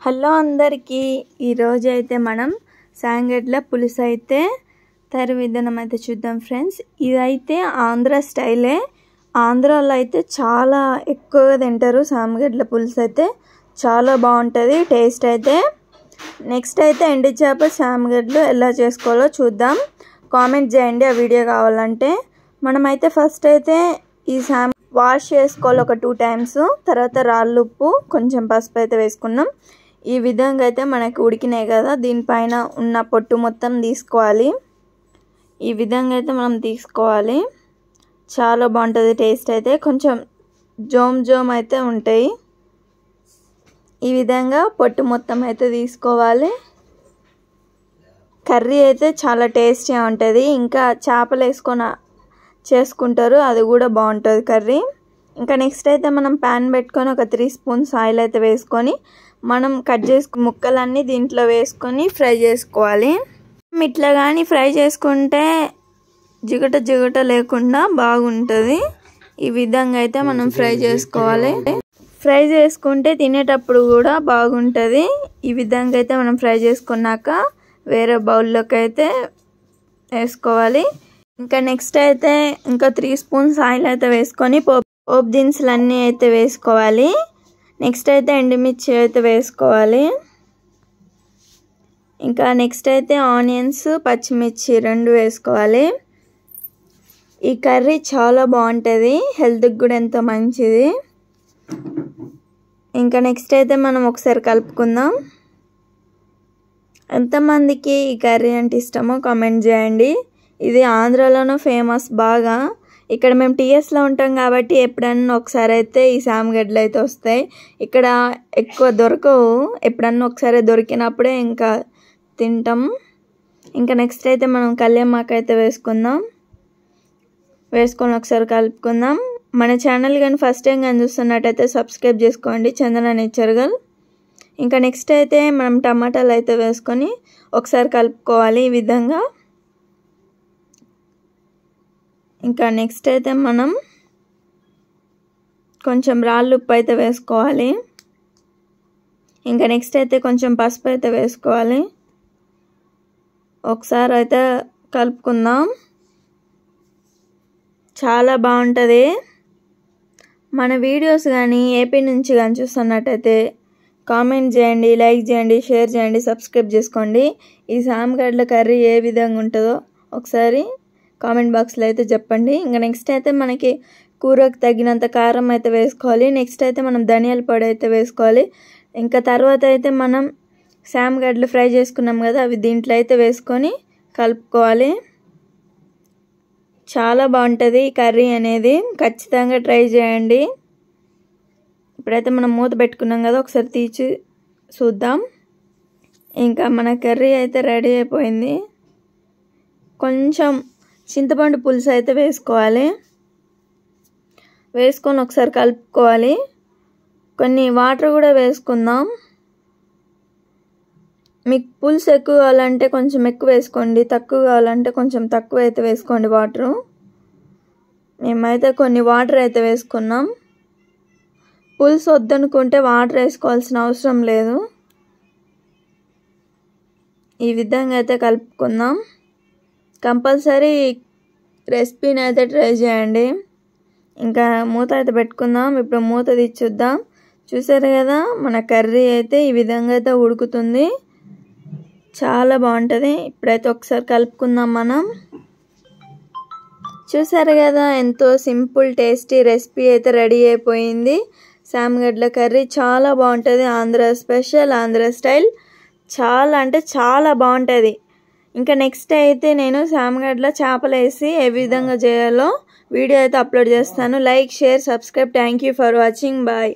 Hello అందరికీ ఈరోజు అయితే మనం సాంగడ్ల పులుసు అయితే తయారు విధానం అయితే చూద్దాం ఫ్రెండ్స్. ఇదైతే ఆంధ్ర స్టైలే. ఆంధ్రాలో అయితే చాలా ఎక్కువగా తింటారు సాంగడ్ల పులుసు. అయితే చాలా బాగుంటుంది టేస్ట్ అయితే. నెక్స్ట్ అయితే ఎండు చేప సాంగడ్లు ఎలా చేసుకోవాలో చూద్దాం. కామెంట్ చేయండి ఆ వీడియో కావాలంటే. మనమైతే ఫస్ట్ అయితే ఈ వాష్ చేసుకోవాలి ఒక 2 times. తర్వాత రాళ్ళుప్పు కొంచెం పసుపు అయితే వేసుకున్నాం. ఈ విధంగా అయితే మనకి ఉడికినాయి కదా, దీనిపైన ఉన్న పొట్టు మొత్తం తీసుకోవాలి. ఈ విధంగా అయితే మనం తీసుకోవాలి. చాలా బాగుంటుంది టేస్ట్ అయితే. కొంచెం జోమ్ అయితే ఉంటాయి. ఈ విధంగా పొట్టు మొత్తం అయితే తీసుకోవాలి. కర్రీ అయితే చాలా టేస్టీగా ఉంటుంది. ఇంకా చేపలు వేసుకొని చేసుకుంటారు, అది కూడా బాగుంటుంది కర్రీ. ఇంకా నెక్స్ట్ అయితే మనం ప్యాన్ పెట్టుకొని ఒక 3 spoons ఆయిల్ అయితే వేసుకొని మనం కట్ చేసుకున్న ముక్కలన్నీ దీంట్లో వేసుకొని ఫ్రై చేసుకోవాలి. ఇట్లా కానీ ఫ్రై చేసుకుంటే జిగట లేకుండా బాగుంటుంది. ఈ విధంగా అయితే మనం ఫ్రై చేసుకోవాలి. ఫ్రై చేసుకుంటే తినేటప్పుడు కూడా బాగుంటుంది. ఈ విధంగా అయితే మనం ఫ్రై చేసుకున్నాక వేరే బౌల్లోకి అయితే వేసుకోవాలి. ఇంకా నెక్స్ట్ అయితే ఇంకా 3 spoons ఆయిల్ అయితే వేసుకొని పోపు దినుసులు అన్నీ అయితే వేసుకోవాలి. నెక్స్ట్ అయితే ఎండుమిర్చి అయితే వేసుకోవాలి. ఇంకా నెక్స్ట్ అయితే ఆనియన్స్ పచ్చిమిర్చి 2 వేసుకోవాలి. ఈ కర్రీ చాలా బాగుంటుంది, హెల్త్కి కూడా ఎంతో మంచిది. ఇంకా నెక్స్ట్ అయితే మనం ఒకసారి కలుపుకుందాం. ఎంతమందికి ఈ కర్రీ అంటే ఇష్టమో కామెంట్ చేయండి. ఇది ఆంధ్రాలోనూ ఫేమస్ బాగా. ఇక్కడ మేము టీఎస్లో ఉంటాం కాబట్టి ఎప్పుడన్నా ఒకసారి అయితే ఈ సామగడ్డలు అయితే వస్తాయి. ఇక్కడ ఎక్కువ దొరకవు, ఎప్పుడన్నా ఒకసారి దొరికినప్పుడే ఇంకా తింటాం. ఇంకా నెక్స్ట్ అయితే మనం కళ్యామాకు అయితే వేసుకొని ఒకసారి కలుపుకుందాం. మన ఛానల్ కానీ ఫస్ట్ టైం కానీ చూస్తున్నట్టయితే సబ్స్క్రైబ్ చేసుకోండి, చందన నేచర్ గర్ల్. ఇంకా నెక్స్ట్ అయితే మనం టమాటాలు అయితే వేసుకొని ఒకసారి కలుపుకోవాలి ఈ విధంగా. ఇంకా నెక్స్ట్ అయితే మనం కొంచెం రాళ్ళుప్పు అయితే వేసుకోవాలి. ఇంకా నెక్స్ట్ అయితే కొంచెం పసుపు అయితే వేసుకోవాలి. ఒకసారి అయితే కలుపుకుందాం. చాలా బాగుంటుంది. మన వీడియోస్ కానీ ఏపీ నుంచి కానీ చూస్తున్నట్టయితే కామెంట్ చేయండి, లైక్ చేయండి, షేర్ చేయండి, సబ్స్క్రైబ్ చేసుకోండి. ఈ సామగడ్డల కర్రీ ఏ విధంగా ఉంటుందో ఒకసారి కామెంట్ బాక్స్లో అయితే చెప్పండి. ఇంకా నెక్స్ట్ అయితే మనకి కూరకు తగినంత కారం అయితే వేసుకోవాలి. నెక్స్ట్ అయితే మనం ధనియాల పొడి అయితే వేసుకోవాలి. ఇంకా తర్వాత అయితే మనం సామగడ్డలు ఫ్రై చేసుకున్నాం కదా, అవి దీంట్లో అయితే వేసుకొని కలుపుకోవాలి. చాలా బాగుంటుంది ఈ కర్రీ అనేది, ఖచ్చితంగా ట్రై చేయండి. ఇప్పుడైతే మనం మూత పెట్టుకున్నాం కదా, ఒకసారి తీసి చూద్దాం. ఇంకా మన కర్రీ అయితే రెడీ అయిపోయింది. కొంచెం చింతపండు పులుసు అయితే వేసుకోవాలి. వేసుకొని ఒకసారి కలుపుకోవాలి. కొన్ని వాటర్ కూడా వేసుకుందాం. మీకు పులుసు ఎక్కువ కావాలంటే కొంచెం ఎక్కువ వేసుకోండి, తక్కువ కావాలంటే కొంచెం తక్కువ అయితే వేసుకోండి వాటరు. మేమైతే కొన్ని వాటర్ అయితే వేసుకున్నాం. పులుసు వద్దనుకుంటే వాటర్ వేసుకోవాల్సిన అవసరం లేదు. ఈ విధంగా అయితే కలుపుకుందాం. కంపల్సరీ రెసిపీని అయితే ట్రై చేయండి. ఇంకా మూత అయితే పెట్టుకుందాం. ఇప్పుడు మూత తీసి చూద్దాం. చూసారు కదా, మన కర్రీ అయితే ఈ విధంగా అయితే ఉడుకుతుంది. చాలా బాగుంటుంది. ఇప్పుడైతే ఒకసారి కలుపుకుందాం మనం. చూసారు కదా, ఎంతో సింపుల్ టేస్టీ రెసిపీ అయితే రెడీ అయిపోయింది. సామగడ్డల కర్రీ చాలా బాగుంటుంది. Andhra special, Andhra style. చాలా అంటే చాలా బాగుంటుంది. ఇంకా నెక్స్ట్ అయితే నేను సామగడ్డల చేపలు వేసి ఏ విధంగా చేయాలో వీడియో అయితే అప్లోడ్ చేస్తాను. Like, share, subscribe. Thank you for watching. Bye.